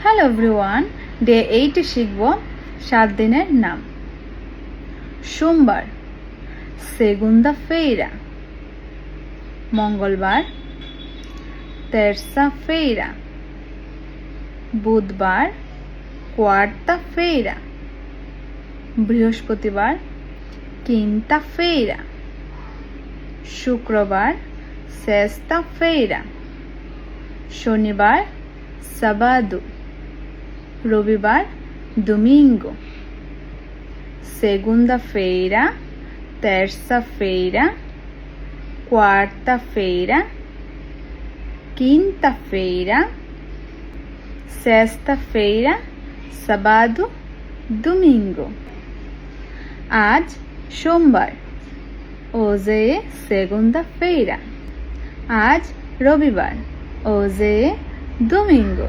Hello everyone, day 8 শিখব 7 দিনের নাম। সোমবার segunda-feira, মঙ্গলবার terça-feira, বুধবার quarta-feira, বৃহস্পতিবার quinta-feira, শুক্রবার sexta-feira, শনিবার sábado, রবিবার domingo, segunda-feira, terça-feira, quarta-feira, quinta-feira, sexta-feira, sábado, domingo. আজ সোমবার, hoje é segunda-feira. আজ রবিবার, hoje é domingo.